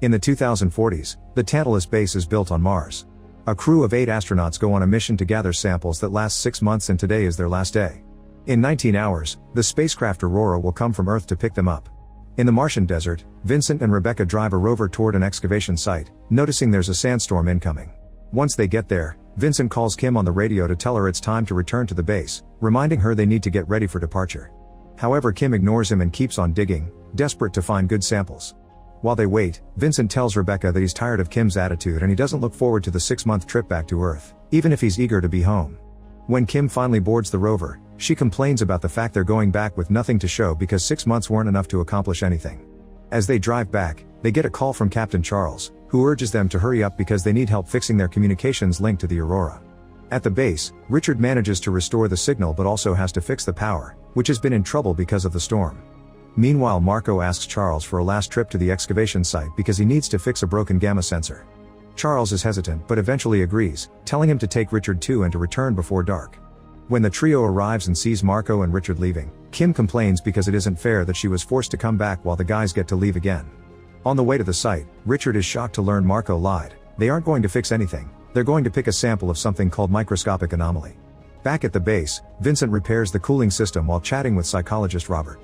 In the 2040s, the Tantalus base is built on Mars. A crew of 8 astronauts go on a mission to gather samples that last 6 months, and today is their last day. In 19 hours, the spacecraft Aurora will come from Earth to pick them up. In the Martian desert, Vincent and Rebecca drive a rover toward an excavation site, noticing there's a sandstorm incoming. Once they get there, Vincent calls Kim on the radio to tell her it's time to return to the base, reminding her they need to get ready for departure. However, Kim ignores him and keeps on digging, desperate to find good samples. While they wait, Vincent tells Rebecca that he's tired of Kim's attitude and he doesn't look forward to the 6-month trip back to Earth, even if he's eager to be home. When Kim finally boards the rover, she complains about the fact they're going back with nothing to show because 6 months weren't enough to accomplish anything. As they drive back, they get a call from Captain Charles, who urges them to hurry up because they need help fixing their communications link to the Aurora. At the base, Richard manages to restore the signal but also has to fix the power, which has been in trouble because of the storm. Meanwhile, Marco asks Charles for a last trip to the excavation site because he needs to fix a broken gamma sensor. Charles is hesitant but eventually agrees, telling him to take Richard too and to return before dark. When the trio arrives and sees Marco and Richard leaving, Kim complains because it isn't fair that she was forced to come back while the guys get to leave again. On the way to the site, Richard is shocked to learn Marco lied. They aren't going to fix anything, they're going to pick a sample of something called microscopic anomaly. Back at the base, Vincent repairs the cooling system while chatting with psychologist Robert.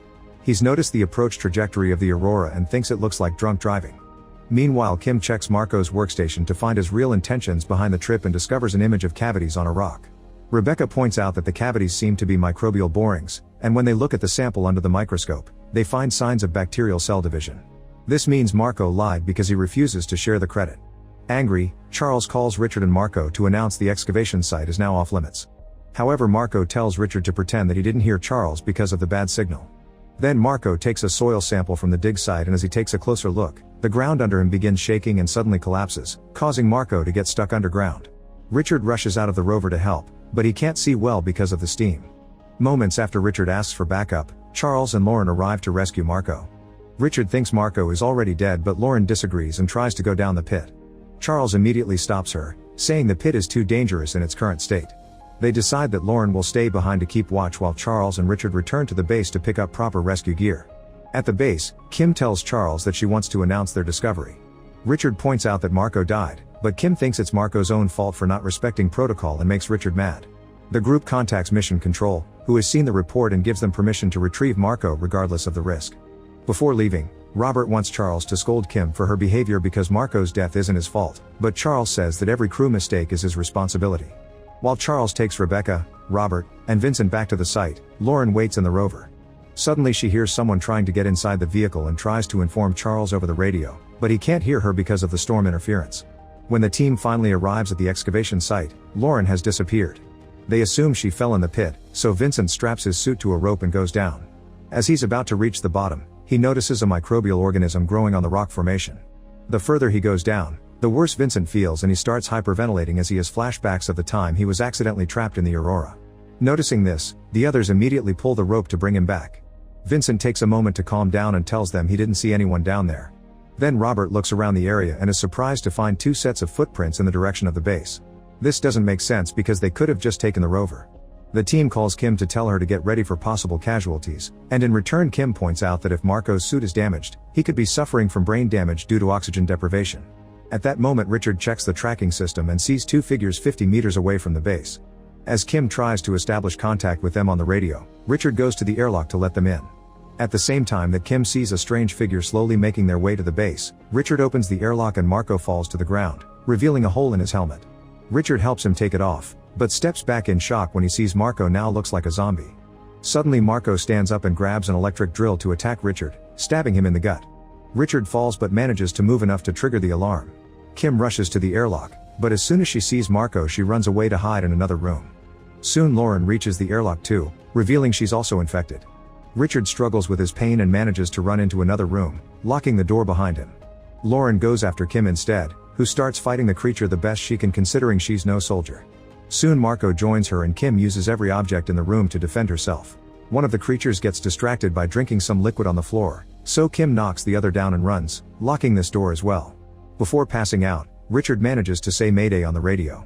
He's noticed the approach trajectory of the Aurora and thinks it looks like drunk driving. Meanwhile, Kim checks Marco's workstation to find his real intentions behind the trip and discovers an image of cavities on a rock. Rebecca points out that the cavities seem to be microbial borings, and when they look at the sample under the microscope, they find signs of bacterial cell division. This means Marco lied because he refuses to share the credit. Angry, Charles calls Richard and Marco to announce the excavation site is now off limits. However, Marco tells Richard to pretend that he didn't hear Charles because of the bad signal. Then Marco takes a soil sample from the dig site, and as he takes a closer look, the ground under him begins shaking and suddenly collapses, causing Marco to get stuck underground. Richard rushes out of the rover to help, but he can't see well because of the steam. Moments after Richard asks for backup, Charles and Lauren arrive to rescue Marco. Richard thinks Marco is already dead, but Lauren disagrees and tries to go down the pit. Charles immediately stops her, saying the pit is too dangerous in its current state. They decide that Lauren will stay behind to keep watch while Charles and Richard return to the base to pick up proper rescue gear. At the base, Kim tells Charles that she wants to announce their discovery. Richard points out that Marco died, but Kim thinks it's Marco's own fault for not respecting protocol and makes Richard mad. The group contacts Mission Control, who has seen the report and gives them permission to retrieve Marco regardless of the risk. Before leaving, Robert wants Charles to scold Kim for her behavior because Marco's death isn't his fault, but Charles says that every crew mistake is his responsibility. While Charles takes Rebecca, Robert, and Vincent back to the site, Lauren waits in the rover. Suddenly she hears someone trying to get inside the vehicle and tries to inform Charles over the radio, but he can't hear her because of the storm interference. When the team finally arrives at the excavation site, Lauren has disappeared. They assume she fell in the pit, so Vincent straps his suit to a rope and goes down. As he's about to reach the bottom, he notices a microbial organism growing on the rock formation. The further he goes down, the worse Vincent feels, and he starts hyperventilating as he has flashbacks of the time he was accidentally trapped in the Aurora. Noticing this, the others immediately pull the rope to bring him back. Vincent takes a moment to calm down and tells them he didn't see anyone down there. Then Robert looks around the area and is surprised to find 2 sets of footprints in the direction of the base. This doesn't make sense because they could have just taken the rover. The team calls Kim to tell her to get ready for possible casualties, and in return Kim points out that if Marco's suit is damaged, he could be suffering from brain damage due to oxygen deprivation. At that moment Richard checks the tracking system and sees 2 figures 50 meters away from the base. As Kim tries to establish contact with them on the radio, Richard goes to the airlock to let them in. At the same time that Kim sees a strange figure slowly making their way to the base, Richard opens the airlock and Marco falls to the ground, revealing a hole in his helmet. Richard helps him take it off, but steps back in shock when he sees Marco now looks like a zombie. Suddenly Marco stands up and grabs an electric drill to attack Richard, stabbing him in the gut. Richard falls but manages to move enough to trigger the alarm. Kim rushes to the airlock, but as soon as she sees Marco she runs away to hide in another room. Soon Lauren reaches the airlock too, revealing she's also infected. Richard struggles with his pain and manages to run into another room, locking the door behind him. Lauren goes after Kim instead, who starts fighting the creature the best she can considering she's no soldier. Soon Marco joins her and Kim uses every object in the room to defend herself. One of the creatures gets distracted by drinking some liquid on the floor, so Kim knocks the other down and runs, locking this door as well. Before passing out, Richard manages to say Mayday on the radio.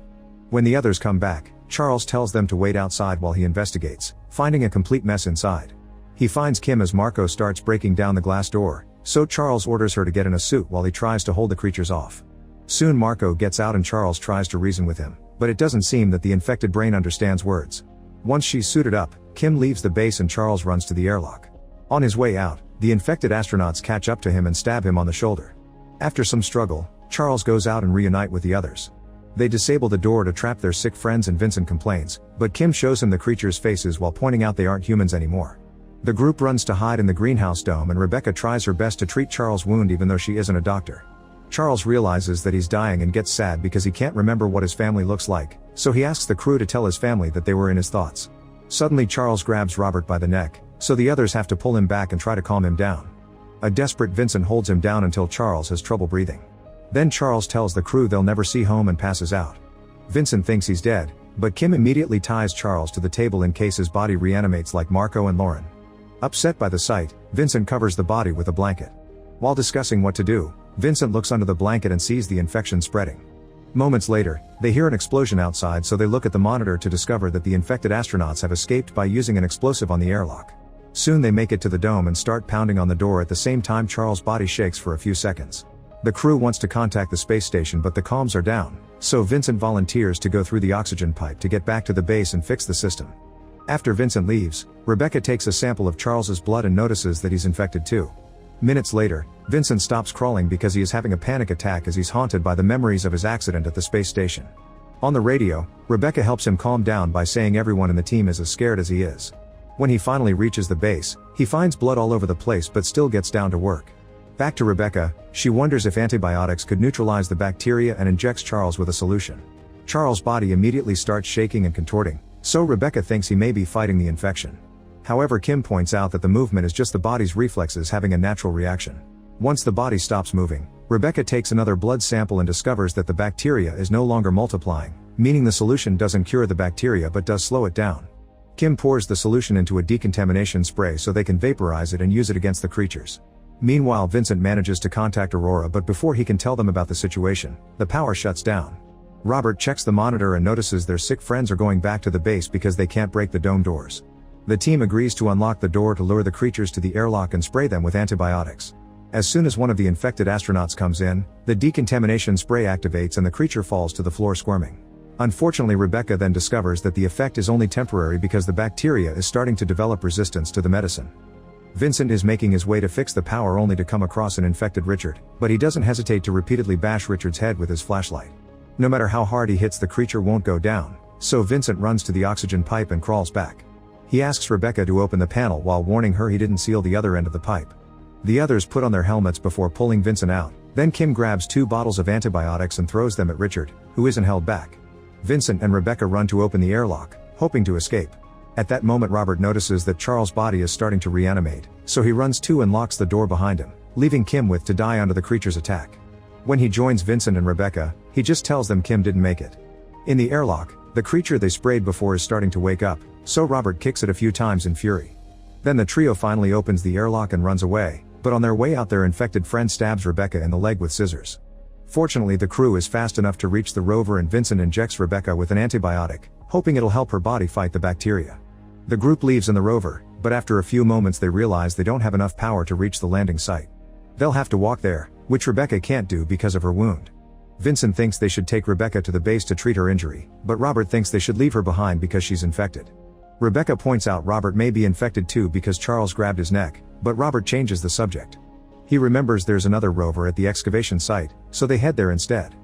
When the others come back, Charles tells them to wait outside while he investigates, finding a complete mess inside. He finds Kim as Marco starts breaking down the glass door, so Charles orders her to get in a suit while he tries to hold the creatures off. Soon Marco gets out and Charles tries to reason with him, but it doesn't seem that the infected brain understands words. Once she's suited up, Kim leaves the base and Charles runs to the airlock. On his way out, the infected astronauts catch up to him and stab him on the shoulder. After some struggle, Charles goes out and reunite with the others. They disable the door to trap their sick friends and Vincent complains, but Kim shows him the creatures' faces while pointing out they aren't humans anymore. The group runs to hide in the greenhouse dome and Rebecca tries her best to treat Charles' wound even though she isn't a doctor. Charles realizes that he's dying and gets sad because he can't remember what his family looks like, so he asks the crew to tell his family that they were in his thoughts. Suddenly Charles grabs Robert by the neck, so the others have to pull him back and try to calm him down. A desperate Vincent holds him down until Charles has trouble breathing. Then Charles tells the crew they'll never see home and passes out. Vincent thinks he's dead, but Kim immediately ties Charles to the table in case his body reanimates like Marco and Lauren. Upset by the sight, Vincent covers the body with a blanket. While discussing what to do, Vincent looks under the blanket and sees the infection spreading. Moments later, they hear an explosion outside so they look at the monitor to discover that the infected astronauts have escaped by using an explosive on the airlock. Soon they make it to the dome and start pounding on the door at the same time Charles' body shakes for a few seconds. The crew wants to contact the space station but the comms are down, so Vincent volunteers to go through the oxygen pipe to get back to the base and fix the system. After Vincent leaves, Rebecca takes a sample of Charles's blood and notices that he's infected too. Minutes later, Vincent stops crawling because he is having a panic attack as he's haunted by the memories of his accident at the space station. On the radio, Rebecca helps him calm down by saying everyone in the team is as scared as he is. When he finally reaches the base, he finds blood all over the place but still gets down to work. Back to Rebecca, she wonders if antibiotics could neutralize the bacteria and injects Charles with a solution. Charles' body immediately starts shaking and contorting, so Rebecca thinks he may be fighting the infection. However, Kim points out that the movement is just the body's reflexes having a natural reaction. Once the body stops moving, Rebecca takes another blood sample and discovers that the bacteria is no longer multiplying, meaning the solution doesn't cure the bacteria but does slow it down. Kim pours the solution into a decontamination spray so they can vaporize it and use it against the creatures. Meanwhile, Vincent manages to contact Aurora but before he can tell them about the situation, the power shuts down. Robert checks the monitor and notices their sick friends are going back to the base because they can't break the dome doors. The team agrees to unlock the door to lure the creatures to the airlock and spray them with antibiotics. As soon as one of the infected astronauts comes in, the decontamination spray activates and the creature falls to the floor squirming. Unfortunately, Rebecca then discovers that the effect is only temporary because the bacteria is starting to develop resistance to the medicine. Vincent is making his way to fix the power only to come across an infected Richard, but he doesn't hesitate to repeatedly bash Richard's head with his flashlight. No matter how hard he hits, the creature won't go down, so Vincent runs to the oxygen pipe and crawls back. He asks Rebecca to open the panel while warning her he didn't seal the other end of the pipe. The others put on their helmets before pulling Vincent out, then Kim grabs 2 bottles of antibiotics and throws them at Richard, who isn't held back. Vincent and Rebecca run to open the airlock, hoping to escape. At that moment, Robert notices that Charles' body is starting to reanimate, so he runs to and locks the door behind him, leaving Kim with to die under the creature's attack. When he joins Vincent and Rebecca, he just tells them Kim didn't make it. In the airlock, the creature they sprayed before is starting to wake up, so Robert kicks it a few times in fury. Then the trio finally opens the airlock and runs away, but on their way out their infected friend stabs Rebecca in the leg with scissors. Fortunately, the crew is fast enough to reach the rover and Vincent injects Rebecca with an antibiotic, hoping it'll help her body fight the bacteria. The group leaves in the rover, but after a few moments they realize they don't have enough power to reach the landing site. They'll have to walk there, which Rebecca can't do because of her wound. Vincent thinks they should take Rebecca to the base to treat her injury, but Robert thinks they should leave her behind because she's infected. Rebecca points out Robert may be infected too because Charles grabbed his neck, but Robert changes the subject. He remembers there's another rover at the excavation site, so they head there instead.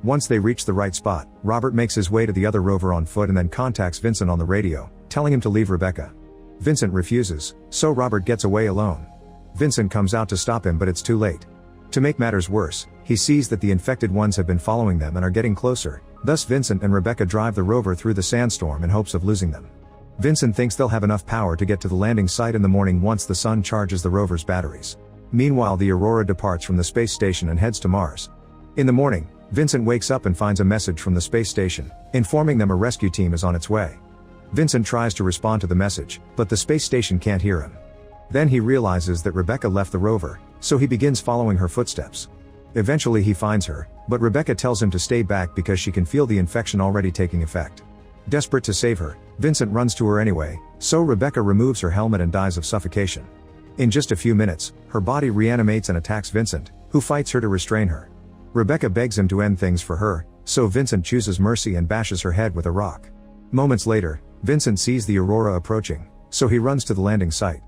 Once they reach the right spot, Robert makes his way to the other rover on foot and then contacts Vincent on the radio, telling him to leave Rebecca. Vincent refuses, so Robert gets away alone. Vincent comes out to stop him but it's too late. To make matters worse, he sees that the infected ones have been following them and are getting closer, thus Vincent and Rebecca drive the rover through the sandstorm in hopes of losing them. Vincent thinks they'll have enough power to get to the landing site in the morning once the sun charges the rover's batteries. Meanwhile, the Aurora departs from the space station and heads to Mars. In the morning, Vincent wakes up and finds a message from the space station, informing them a rescue team is on its way. Vincent tries to respond to the message, but the space station can't hear him. Then he realizes that Rebecca left the rover, so he begins following her footsteps. Eventually he finds her, but Rebecca tells him to stay back because she can feel the infection already taking effect. Desperate to save her, Vincent runs to her anyway, so Rebecca removes her helmet and dies of suffocation. In just a few minutes, her body reanimates and attacks Vincent, who fights her to restrain her. Rebecca begs him to end things for her, so Vincent chooses mercy and bashes her head with a rock. Moments later, Vincent sees the Aurora approaching, so he runs to the landing site.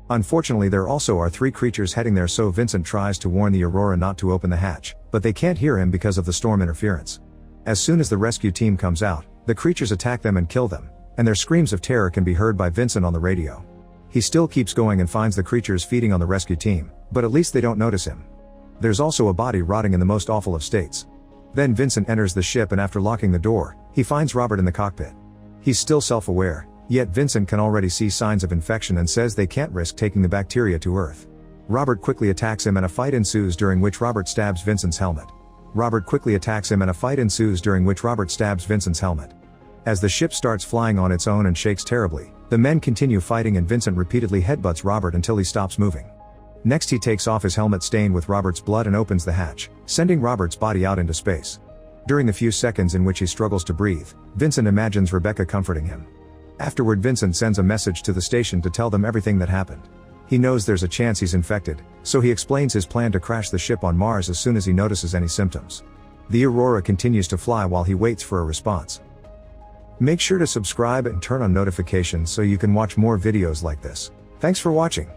Unfortunately, there also are 3 creatures heading there, so Vincent tries to warn the Aurora not to open the hatch, but they can't hear him because of the storm interference. As soon as the rescue team comes out, the creatures attack them and kill them, and their screams of terror can be heard by Vincent on the radio. He still keeps going and finds the creatures feeding on the rescue team, but at least they don't notice him. There's also a body rotting in the most awful of states. Then Vincent enters the ship, and after locking the door, he finds Robert in the cockpit. He's still self-aware, yet Vincent can already see signs of infection and says they can't risk taking the bacteria to Earth. Robert quickly attacks him and a fight ensues, during which Robert stabs Vincent's helmet. As the ship starts flying on its own and shakes terribly, the men continue fighting and Vincent repeatedly headbutts Robert until he stops moving. Next, he takes off his helmet stained with Robert's blood and opens the hatch, sending Robert's body out into space. During the few seconds in which he struggles to breathe, Vincent imagines Rebecca comforting him. Afterward, Vincent sends a message to the station to tell them everything that happened. He knows there's a chance he's infected, so he explains his plan to crash the ship on Mars as soon as he notices any symptoms. The Aurora continues to fly while he waits for a response. Make sure to subscribe and turn on notifications so you can watch more videos like this. Thanks for watching.